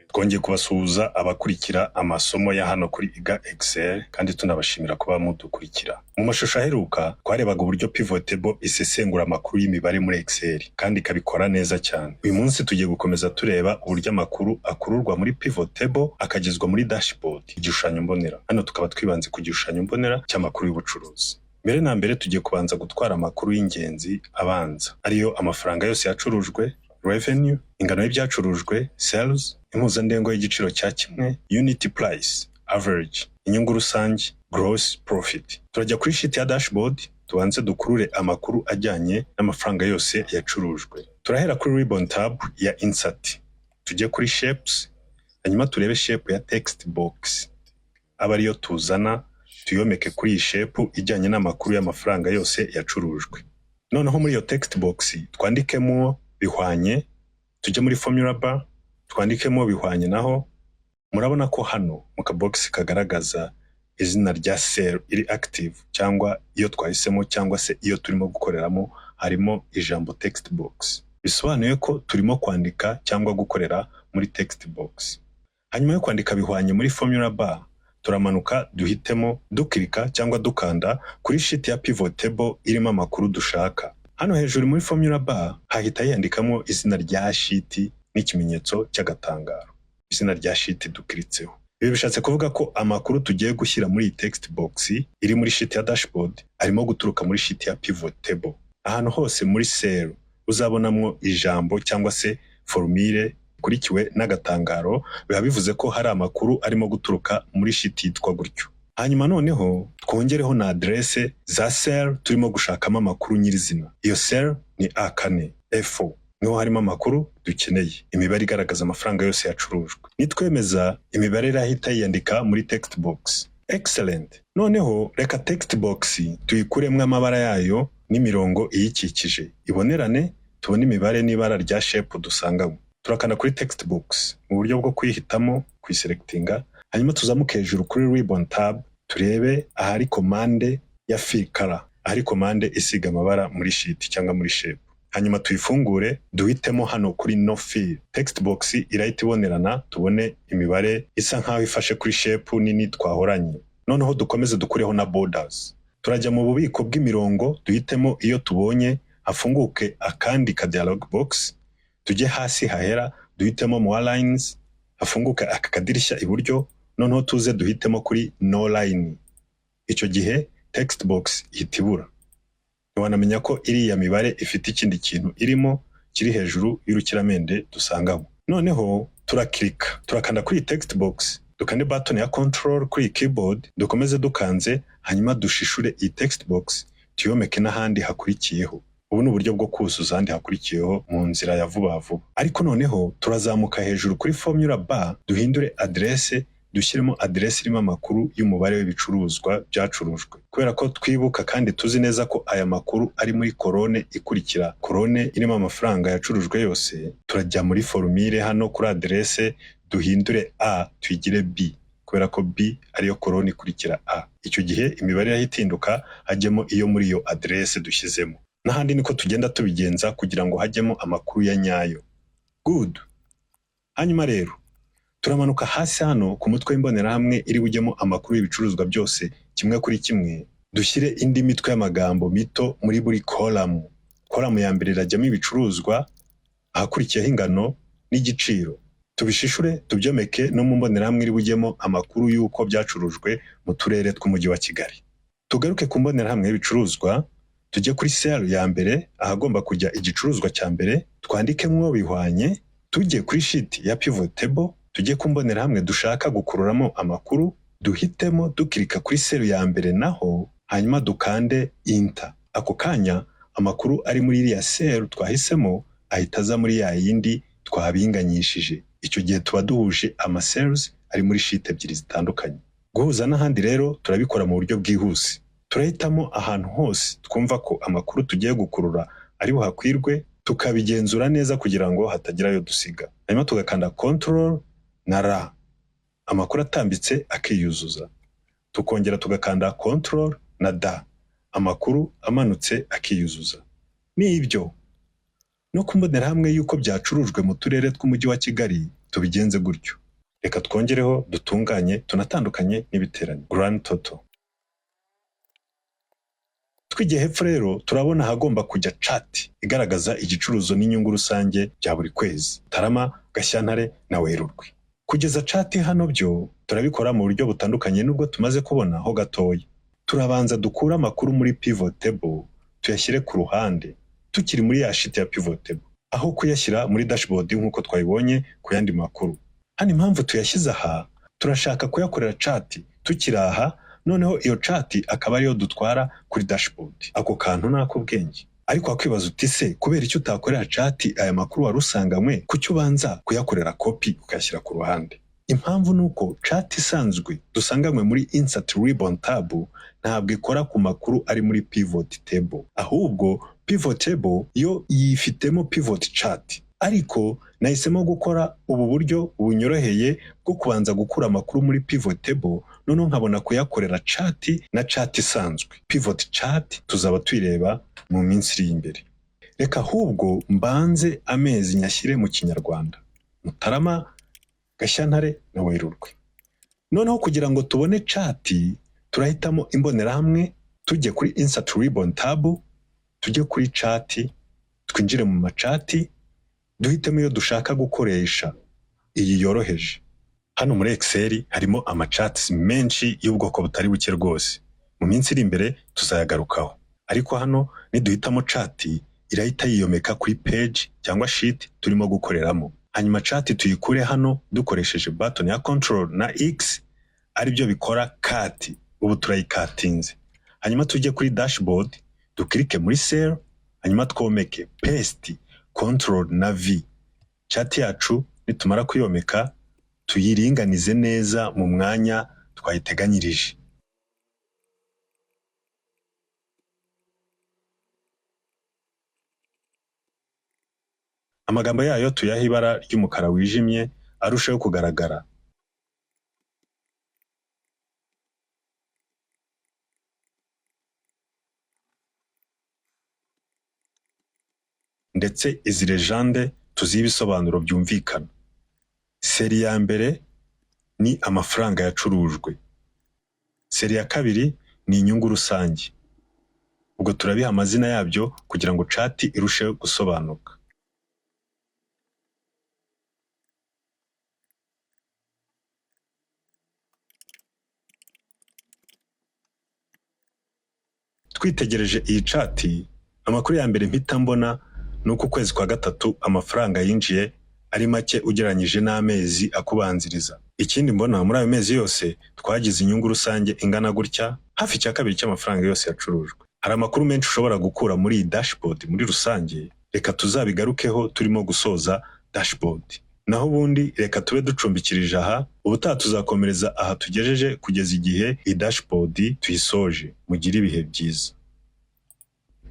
twongeye kubasuhuza abakurikira amasomo ya hano kuri Iga Excel kandi tunabashimira kuba mudukurikira. Mu mashusho aheruka twarebaga uburyo pivot table isesengura amakuru y'imibare muri Excel kandi ikabikora neza cyane. Uyu munsi tugiye gukomeza tureba uburyo amakuru akururwa muri pivot table akagezwa muri dashboard, igishushanyo mbonera. Hano tukaba twibanze ku gishushanyo mbonera cy'amakuru y'ubucuruzi. Mbere na mbere tugiye kubanza gutwara amakuru y'ingenzi abanza, ariyo amafaranga yose yacurujwe, revenue, ingano y'ibyacurujwe, sales, impuzandengo y'igiciro cya kimwe, unit price, average, inyungu rusange, gross profit. Turajya kuri sheet ya dashboard, tubanze dukurure amakuru ajyanye n'amafaranga yose yacurujwe. Turahera kuri ribbon tab ya insert. Tujye kuri shapes, hanyuma turebe shape ya text box. Aba ariyo tuzana tuyomeke kuri iyi shape ijyanye n'amakuru y'amafaranga yose yacurujwe. Noneho muri iyo text box twandikemo bihwanye, tujye muri formula bar, twandikemo bihwanye naho. Murabona ko hano mu kabox kagaragaza izina rya cell iri active cyangwa iyo twahisemo cyangwa se iyo turimo gukoreramo harimo ijambo text box. Bisobanuye ko turimo kwandika cyangwa gukorera muri text box. Hanyuma yo kwandika bihwanye muri formula bar, turamanuka duhitemo dukirika cyangwa dukanda kuri sheet ya pivot table irimo amakuru dushaka. Hano hejuru muri formula bar hahita yandikamo izina rya sheet n'ikimenyetso cy'agatangaro. Izina rya sheet dukiritseho. Ibi bishatse kuvuga ko amakuru tugiye gushyira muri text box iri muri sheet ya dashboard arimo guturuka muri sheet ya pivot table. Ahantu hose muri cell uzabonamwo ijambo cyangwa se formule kurikiwe n'agatangaro, biba bivuze ko hari amakuru arimo guturuka muri sheet yitwa gutyo. Hanyuma noneho twongereho na adresse za cell turimo gushakamo amakuru nyirizina. Iyo cell ni A4, F4. Niho harimo amakuru dukeneye, imibare igaragaza amafaranga yose yacurujwe. Nitwemeza imibare irahita yandika muri text box. Excellent. Noneho reka text box tuyikuremo amabara yayo n'imirongo iyikikije ibonerane, tubone imibare n'ibara rya shape dusangamo. Turakanda kuri text box mu buryo bwo kuyihitamo, kuyiselectinga, hanyuma tuzamuke hejuru kuri ribbon tab turebe ahari commande ya fill color, ahari commande isiga amabara muri sheet cyangwa muri shape. Hanyuma tuyifungure duhitemo hano kuri no fill. Text box irahita ibonerana, tubone imibare isa nkaho ifashe kuri shape nini twahoranye. Noneho dukomeze dukureho na borders. Turajya mu bubiko bw'imirongo duhitemo iyo tubonye, hafunguke akandi ka dialog box. Tujye hasi hahera duhitemo more lines, hafunguke aka kadirishya iburyo, noneho tuze duhitemo kuri no line. Icyo gihe text box ihitibura. Ntiwanamenya ko iriya mibare ifite ikindi kintu irimo kiri hejuru y'urukiramende dusangamo. Noneho turakanda kuri text box, dukande button ya control kuri keyboard, dukomeze dukanze, hanyuma dushishure iyi text box tuyomeke n'ahandi hakurikiyeho. Ubu ni uburyo bwo kuzuza ahandi hakurikiyeho mu nzira ya vuba vuba. Ariko noneho turazamuka hejuru kuri formula bar, duhindure adresse, dushyiremo adresse irimo amakuru y'umubare w'ibicuruzwa byacurujwe. Kubera ko twibuka kandi tuzi neza ko aya makuru ari muri kolone ikurikira, kolone irimo amafaranga yacurujwe yose, turajya muri formule hano kuri adresse duhindure A tuyigire B, kubera ko B ariyo kolone ikurikira A. Icyo gihe imibare yahitinduka hajyemo iyo muri iyo adresse dushyizemo. N'ahandi niko tugenda tubigenza kugira ngo hajyemo amakuru ya nyayo. Good. Hanyuma rero turamanuka hasi hano ku mutwe w'imbonerahamwe iri bujyemo amakuru y'ibicuruzwa byose kimwe kuri kimwe, dushyire indi mitwe y'amagambo mito muri buri column. Column ya mbere irajyamo ibicuruzwa, ahakurikiyeho ingano n'igiciro. Tubishishure tubyomeke no mu mbonerahamwe iri bujyemo amakuru y'uko byacurujwe mu turere tw'umujyi wa Kigali. Tugaruke ku mbonerahamwe y'ibicuruzwa, tujye kuri cell ya mbere ahagomba kujya igicuruzwa cya mbere, twandikemo bihwanye. Tujye kuri sheet ya pivot table, tujye ku mbonerahamwe dushaka gukururamo amakuru, duhitemo dukirika kuri cell ya mbere naho, hanyuma dukande enter. Ako kanya amakuru ari muri iriya cell twahisemo ahita aza muri ya yindi twabinganyishije. Icyo gihe tuba duhuje ama cells ari muri sheet ebyiri zitandukanye. Guhuza n'ahandi rero turabikora mu buryo bwihuse. Turahitamo ahantu hose twumva ko amakuru tugiye gukurura ari buhakwirwe, tukabigenzura neza kugira ngo hatagira ayo dusiga. Hanyuma tugakanda control na R, amakuru atambitse akiyuzuza. Tukongera tugakanda control na D, amakuru amanutse akiyuzuza. Ni ibyo no kumbonera hamwe yuko byacurujwe mu turere tw'umujyi wa Kigali, tubigenze gutyo. Reka twongereho dutunganye tunatandukanye n'ibiterane grand total. Twigiye hepfo rero turabona hagomba kujya chart igaragaza igicuruzo n'inyungu rusange bya buri kwezi, Tarama, Gashyantare na Werurwe. Kugeza chart hano byo turabikora mu buryo butandukanye nubwo tumaze kubona ho gatoya. Turabanza dukura amakuru muri pivot table tuyashyire ku ruhande tukiri muri ya sheet ya pivot table, aho kuyashyira muri dashboard nk'uko twabibonye ku yandi makuru. Hano impamvu tuyashyize aha, turashaka kuyakorera chart tukiri aha, noneho iyo chart akaba ariyo dutwara kuri dashboard. Ako kantu nako bwenge. Ariko akwibaza uti se kubera icyo utakorera chart aya makuru warusanganywe, kucyo ubanza kuyakorera copy ukayashyira ku ruhande? Impamvu nuko chart isanzwe dusanganywe muri insert ribbon tab ntabwo ikora ku makuru ari muri pivot table, ahubwo pivot table yo yifitemo pivot chart. Ariko nahisemo gukora ubu buryo bunyoroheye bwo kubanza gukura amakuru muri pivot table, none nkabona kuyakorera chart na chart isanzwe. Pivot chart tuzaba tuyireba mu minsi iri imbere. Reka ahubwo mbanze amezi nyashyire mu Kinyarwanda: Mutarama, Gashyantare na Werurwe. Noneho kugira ngo tubone chart turahitamo imbonerahamwe, tujye kuri insert ribbon tab, tujye kuri chart, twinjire mu machat, duhitemo iyo dushaka gukoresha iyi yoroheje. Hano muri Excel harimo amachats menshi y'ubwoko butari buke rwose. Mu minsi iri imbere tuzayagarukaho. Ariko hano niduhitamo chart irahita yiyomeka kuri page cyangwa sheet turimo gukoreramo. Hanyuma chart tuyikure hano dukoresheje button ya control na X, ari byo bikora cut. Ubu turayikatinze. Hanyuma tujye kuri dashboard, dukirike muri cell, hanyuma twomeke paste control na V. Chart yacu nitumara kuyomeka tuyiringanize neza mu mwanya twayiteganyirije. Amagambo yayo tuyaha ibara ry'umukara wijimye arushaho kugaragara. Ndetse izi legende tuziha ibisobanuro byumvikana. Seri ya mbere ni amafaranga yacurujwe. Seri ya kabiri ni inyungu rusange. Ubwo turabiha amazina yabyo kugira ngo chart irusheho gusobanuka. Twitegereje iyi chart, amakuru ya mbere mpita mbona nuko kwezi kwa gatatu amafaranga yinjiye ari make ugereranyije n'amezi akubanziriza. Ikindi mbona muri ayo mezi yose twagize inyungu rusange ingana gutya, hafi cya kabiri cy'amafaranga yose yacurujwe. Hari amakuru menshi ushobora gukura muri iyi dashboard muri rusange. Reka tuzabigarukeho turimo gusoza dashboard. Naho ubundi reka tube ducumbikirije aha, ubutaha tuzakomereza aha tugejeje kugeza igihe iyi dashboard tuyisoje. Mugire ibihe byiza.